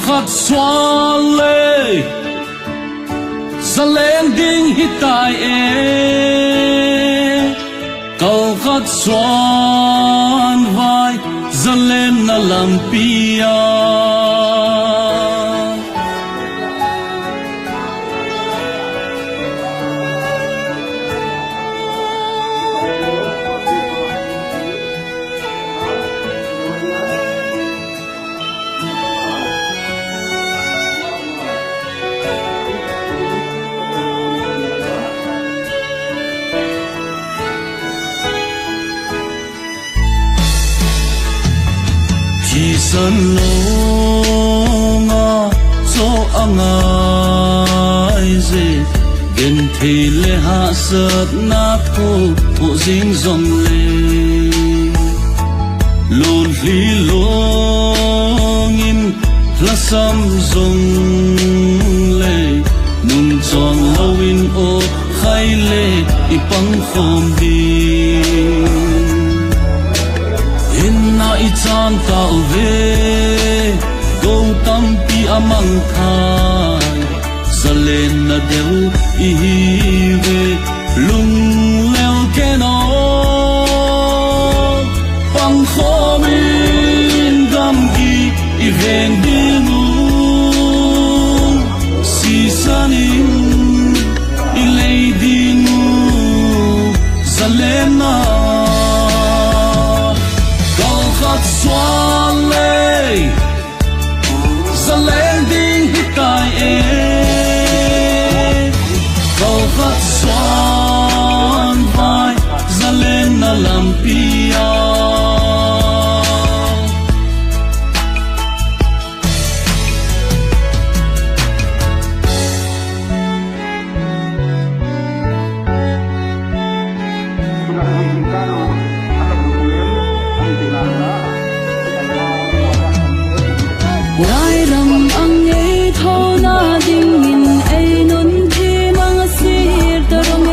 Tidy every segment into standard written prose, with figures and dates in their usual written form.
khát xoan lê za lên ding hitai e cầu khát xoan vai za lên na lam pia san lo nga cho angai ze gen thei le ha sat na tho o jing zong le lon li long in lasam zong le nung chong lo in o khai le ipang khom di na ichan tao ve go tam pi amang thai zalen na deu I ve lung leo ke no pang khomin gam gi I ven dinu si sanin I lei dinu zalen na xoan lê za lên ding hitai e cầu khát xoan vai za lên na lam pia lai ram ang ei tho na ding in ei nun thi mang sir tarong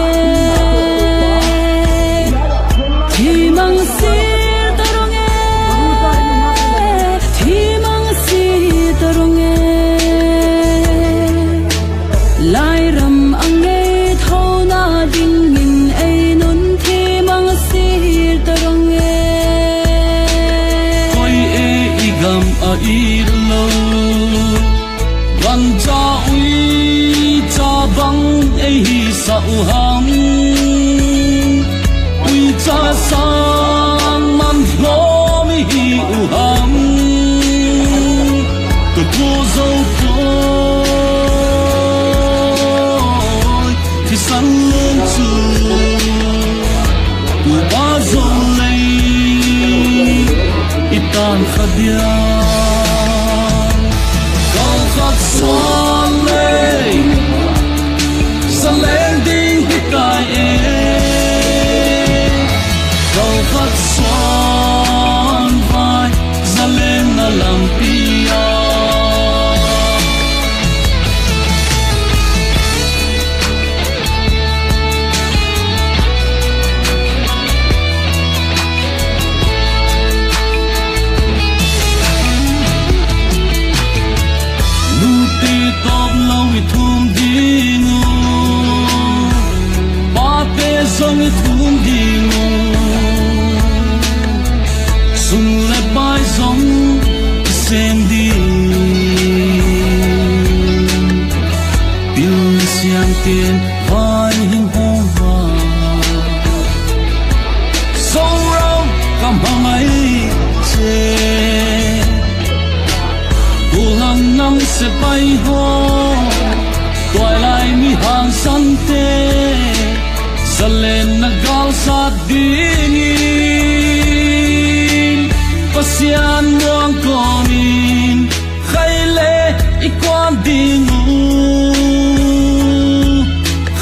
thi mang sir tarong thi mang sir tarong lai ram ang ei tho na ding in ei nun thi mang sir tarong koi e igam a ir van cha ui cha bang ei hi sa u ham ui cha sang man lo mi hi u ham to go zo ko ki san lung chu u ba zo lei itan khadia xoan lê za lên ding hitai e cầu khát xoan vai za lên na lam pia top lâu i thum dinu ba te song i thum dinu sung le bai song sem di pil siang tiền vai hình hong va song rau kam hang ai che bulang nam se pai ho toai lai mi hang san te salen na gal sa dingin pasian muang komin khaile ikwan dingu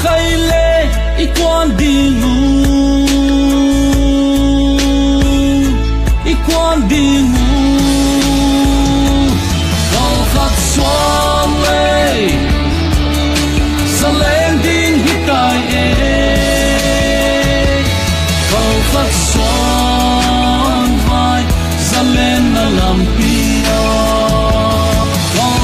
khaile ikwan dingu ikwan dingu xoan lê za lên ding hitai e cầu khát xoan vai za lên na lam pia cầu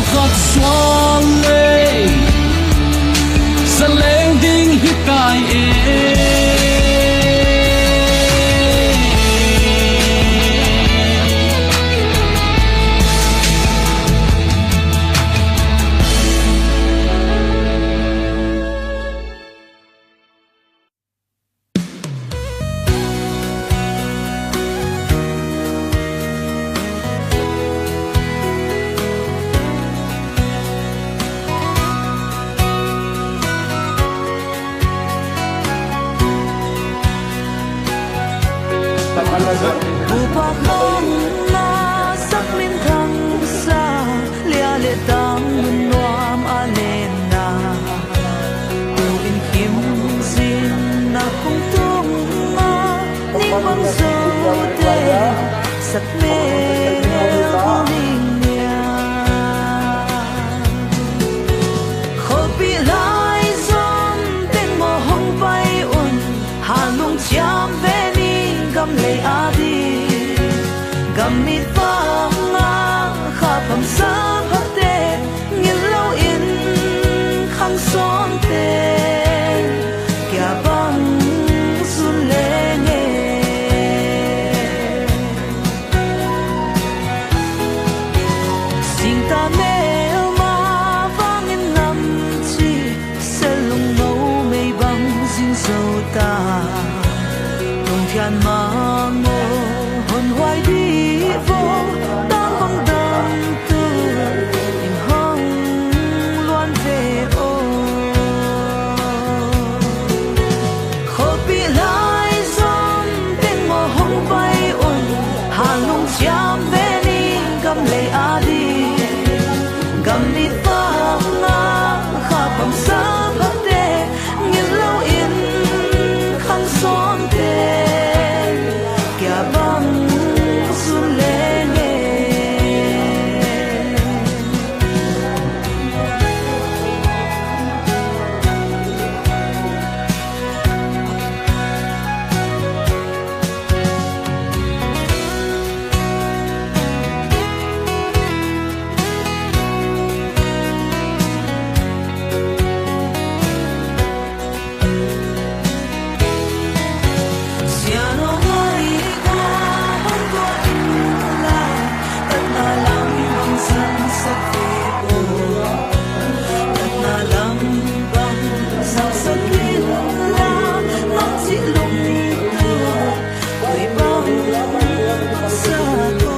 bupak hong na sak min thang sa lia le tang nuam alena tu in kim zin na kung tung ma ning bang zo te sak me ning nia khopi lai zon teng mo hong pai un hanung chiam ve ni gam le adi gam mi pa nga kha pham sa phak te ngin lo in khang son te kya bang sun le nge sing ta me ma vang in nam chi selung no mei bang sin so ta tung thian ma mo hon hoài đi vô đang băng đam tư in hong loan về ô khó bị lại giông tên mò hong bay ôn hà lung chiam về ni gam lệ a đi gam đi ta nga khá bầm sa bạc tê nhìn lâu in khang son tê kya bang sun le nge siano ngai qua hong qua in la tất na lam bang san sắc về ô tất na lam bang san sắc in la nong chỉ lung tu quay bang sa cô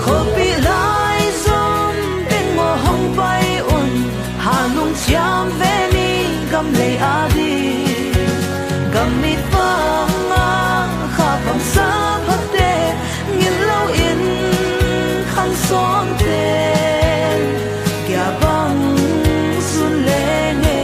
khó bị lại giông tên mò hong bay un hà lung chiam ve ni gam le a di gam mi pa nga kha pham sa phak te ngin lo in khang son te kya bang sun le nge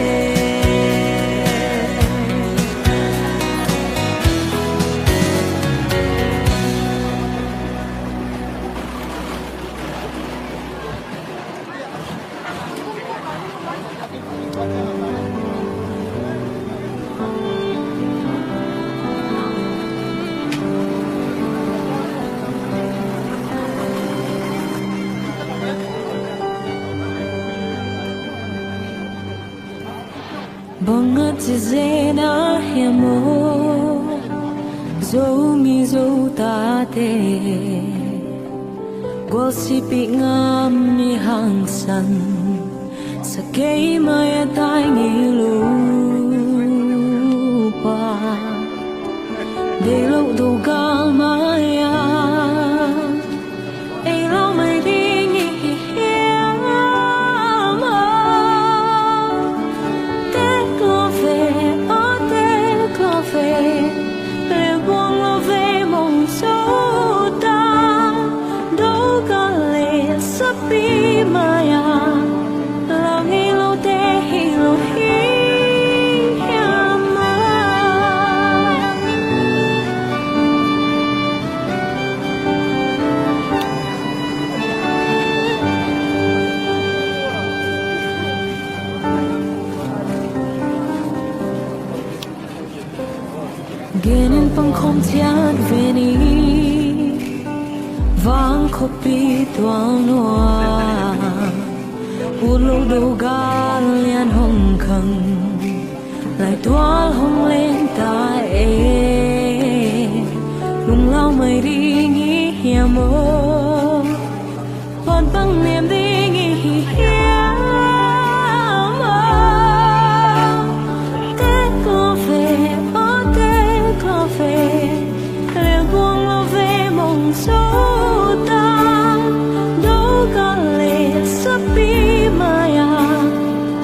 Banga tizena hemo zo mi zo ta te gossipi ngam ni hang san sa kei mai tai ni lu pa de lo do gal maya ei lo mai ding hi Genin pang khom chiat veni vang khopi tuang noa ulo do gal lian hong khang lại toal hong lên ta e lung lao mai đi nghi hiamo pon pang niềm đi nghi hiamo te co fe le buông lo về mong số ta đâu có lẽ sắp bị maya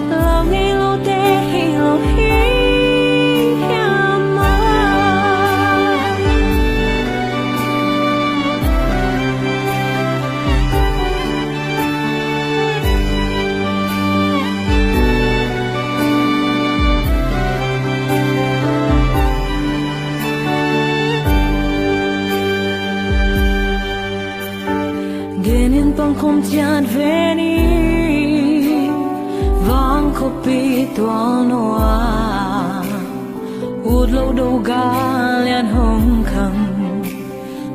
lo nghi lo te hi lo hi ma tua noa út lâu đâu ga liền hồng khăm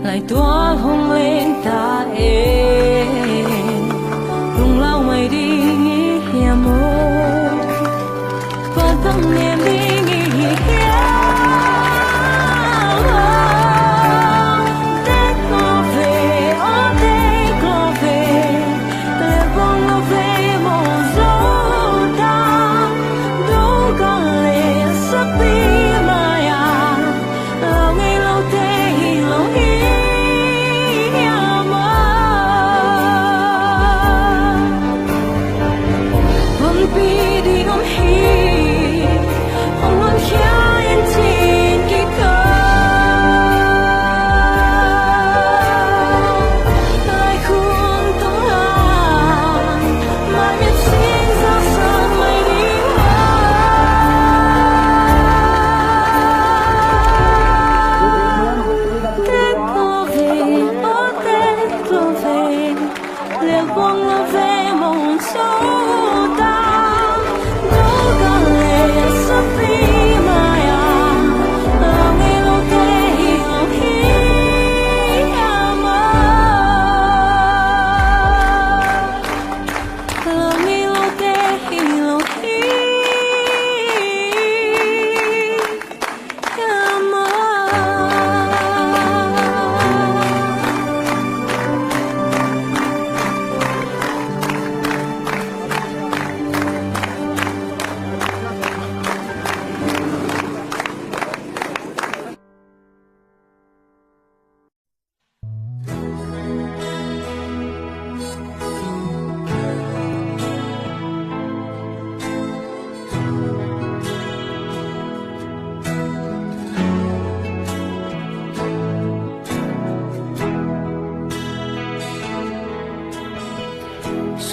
lại tua hồng lên ta rung lao mây đi hiểm mơ quan tâm niềm đi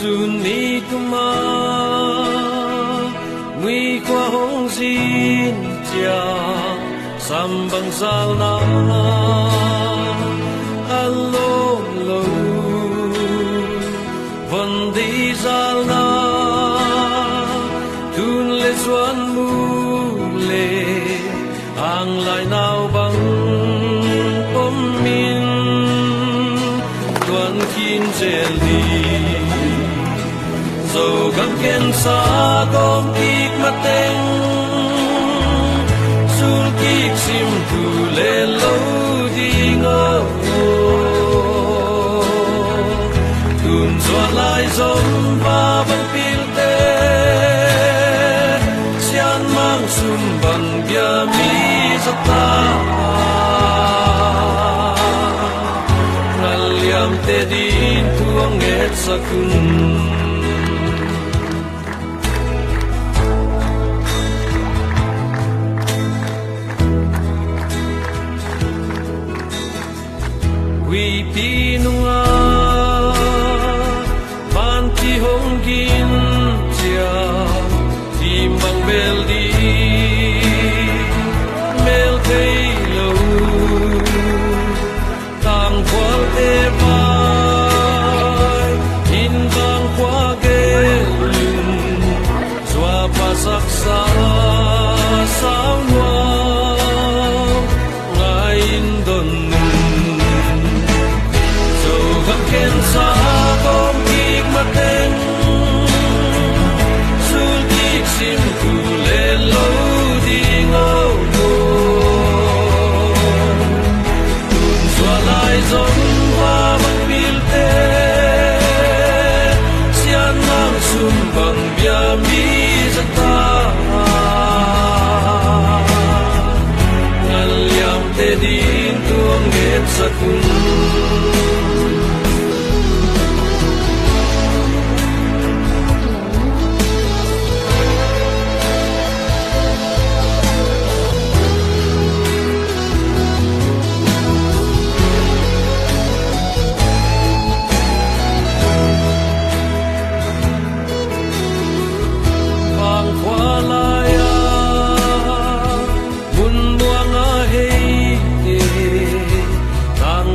Suni kuma ngui qua hong xin cha sambang salna allo lo vandi salna tun le suan mu le ang lai nao bang om min tuan kin jeli so gam ken sa gom ik mateng sul kik sim tu le lo ding o tun so lai zom ba ban pil te sian mang sum ban bia mi zata ngal yam te din tuang et sakun we pinunga panti hongkin tia timbang beldi mel lo tang kwal e vai in bang kwa gelun swa pasak sa sao nuam ngain don ken sa gom ik mateng sul ik sim tu le lo ding o tun so lai zom wa bang bil te sian mang sum bang bia mi zata ngal yam te din tuang net sakun tang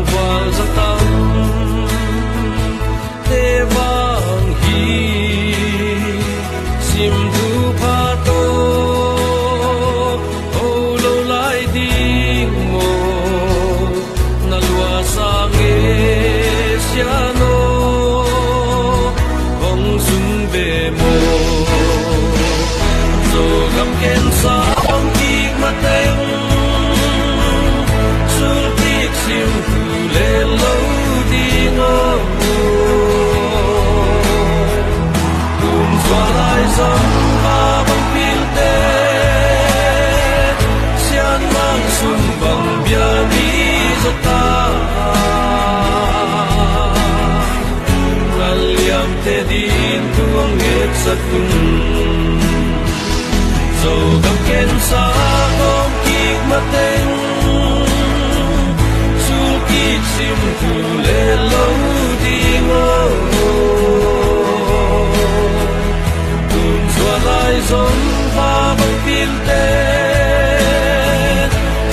bề mô dù gặp kén xa bóng kiệt mà tên dù tiếc siêu thù lệ lâu đi ngô cùng xóa lại dòng và bóng phiên tê xian mang xuân bằng bia đi giấc ta liam te din tuang het sa kun so gam ken sa kom kik mateng sul kik sim tu le lo di ngo kun so lai zon va bang pil te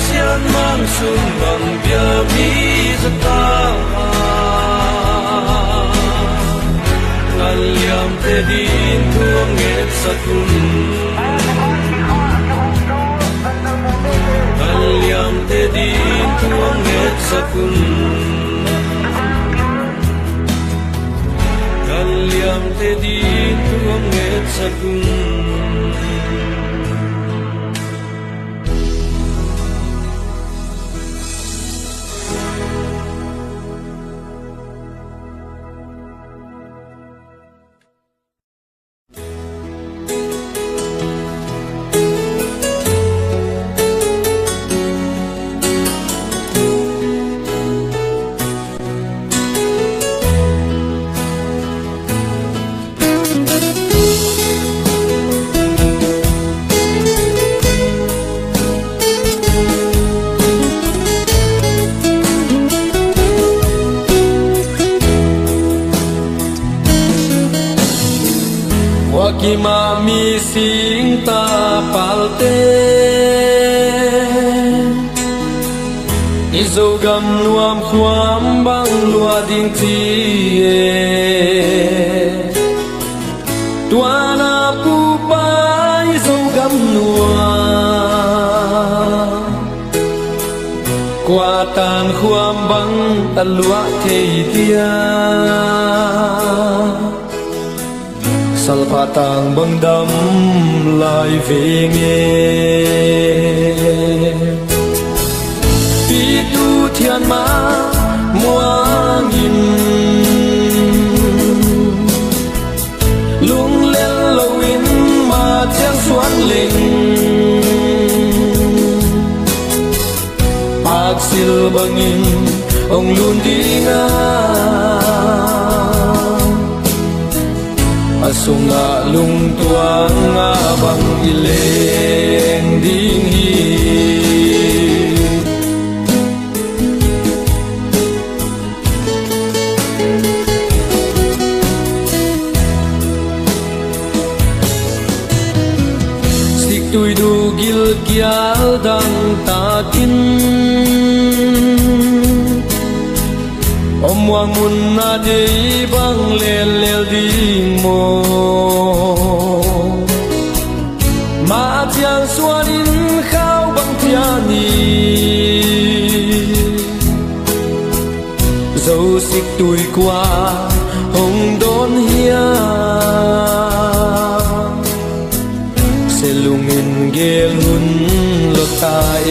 sian mang sun bang bia mi za ta liam te din tuang nget sa kun liam te din tuang nget sa kun liam te din tuang nget sa kun Kima mi sing ta palte izo gam nuam khuam bang lua ding ti tuana pu pa izo gam nuam qua tan khuam bang ta lua thei tia salpatang bang dam lai về nghe pi tu thiên ma mua nghìn lung lên lâu in mà chẳng xoắn lên bạc sil bang in ông luôn đi sunga lung tuang nga bang ileng ding hi sik tui du gil kial dang ta kin om wang mun na de bang lel lel ding mo ma tiang suan in khao bang tiani dấu xích tuổi qua hồng đón hia sẽ lungin gel hun lột tai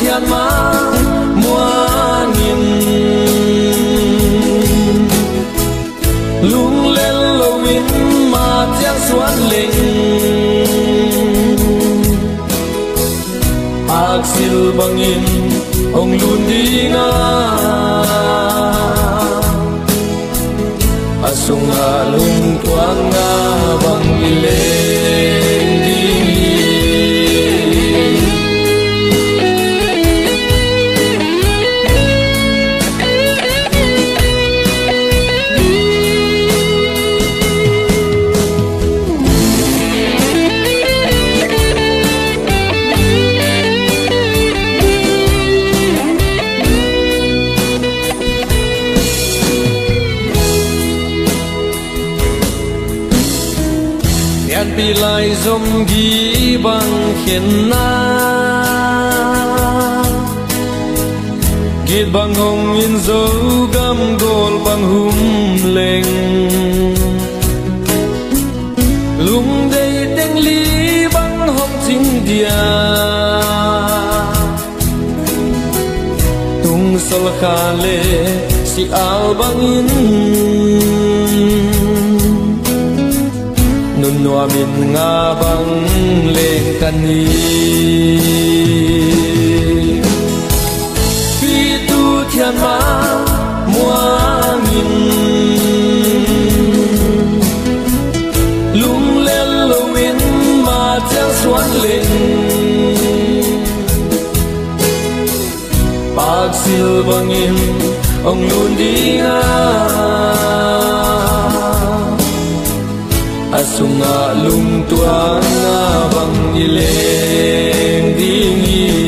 thiên ma mua nghìn lung lên lâu in mà tiếng xoắn lên ác sil bang in ông luôn đi nga asung alung tuang nga bang ileng di pi lai zom gi bang khen na gil bằng hồng in dấu gam gol bằng hum leng lung đây tiếng lý bằng hồng chính dia tung sol khale si al bằng in nun noa min nga bằng leng kani thiên ma mua nghìn lung lên lâu in mà chẳng xoắn lên bạc siêu bằng in ông luôn đi nga asunga lung tua nga bằng ileng đi nghi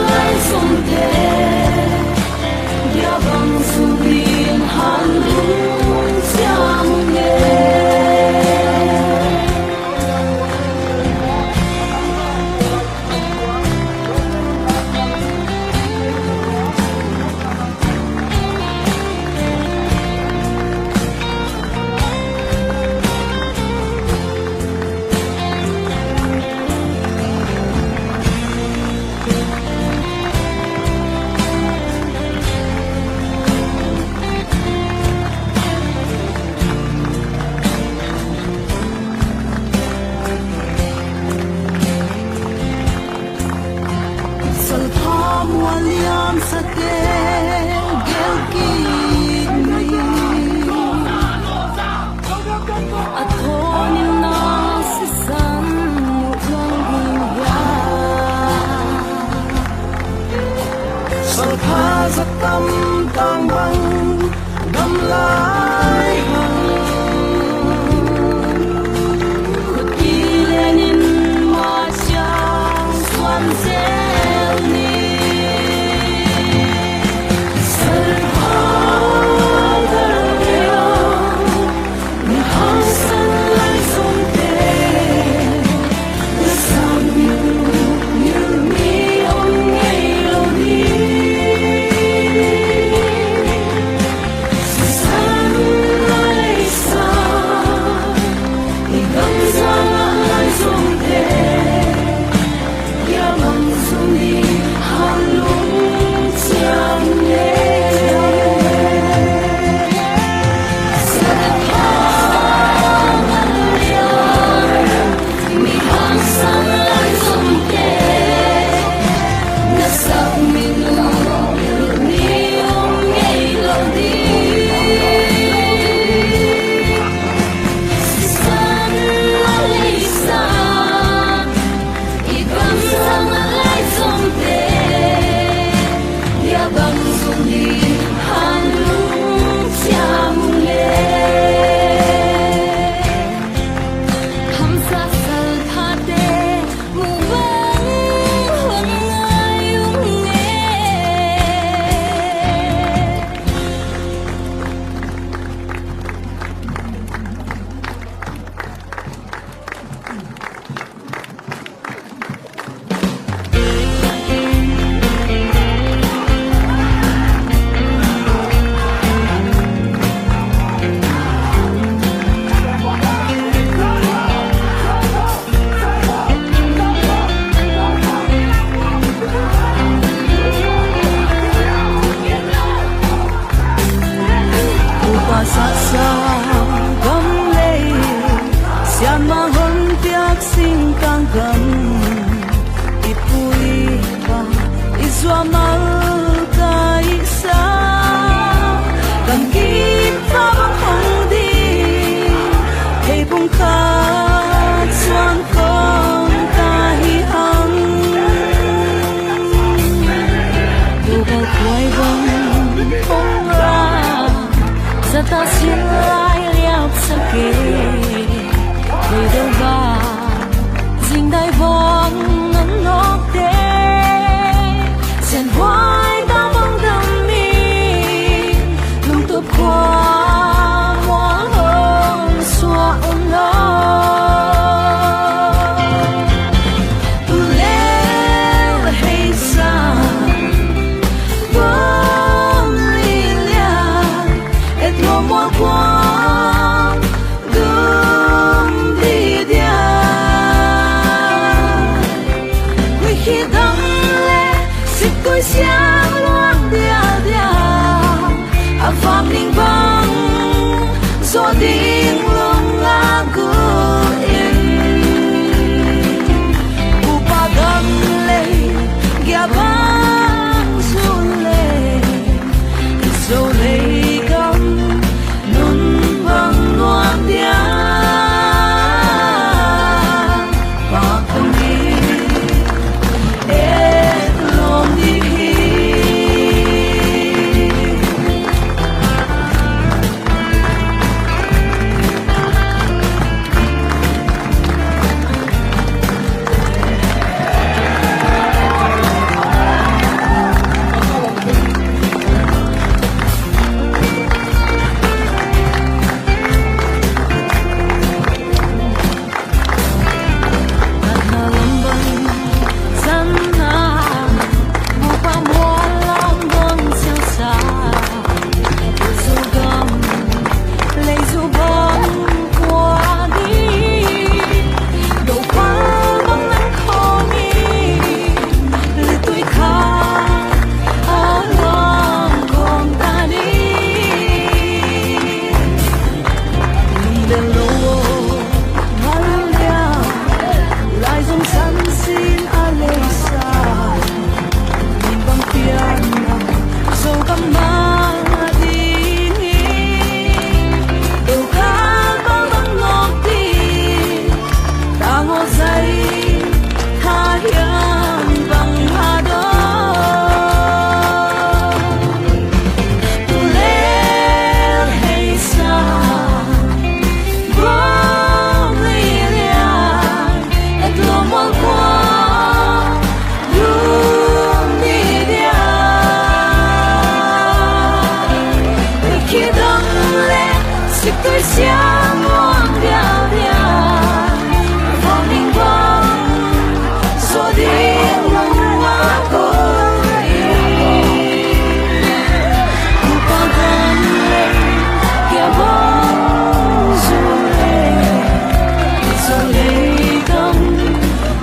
Hãy subscribe ta xin lại liệp sa kê về đâu ba dinh đại vong ngân ngọc đê sen hoài ta mong đam mi lung tập qua hoa hồng xóa ôn lo tu leo hay xa bom lilia et lo mo qua gum đi dia quy khi đắm lệ xích tôi sáng loan dia dia a phàm linh vang gió tiếng lung lá của em upa đắm lệ gia băng xuân lệ dâu lệ cắm nun vang loan dia và không đi et lom đi tôi sáng loan đeo đeo vòng linh vang gió tiếng lung lá của upa đắm lệ gia băng xuân lệ dâu lệ cắm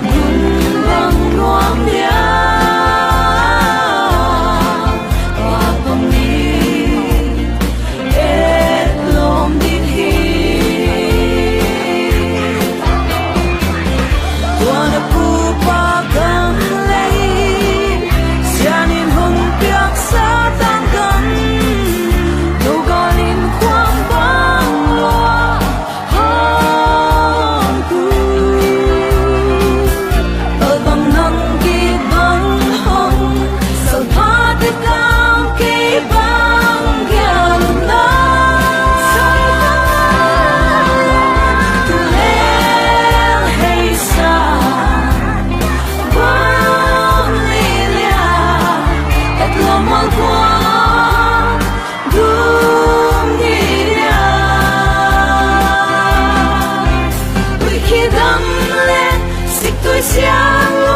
nun vang loan đeo và vòng tôi sáng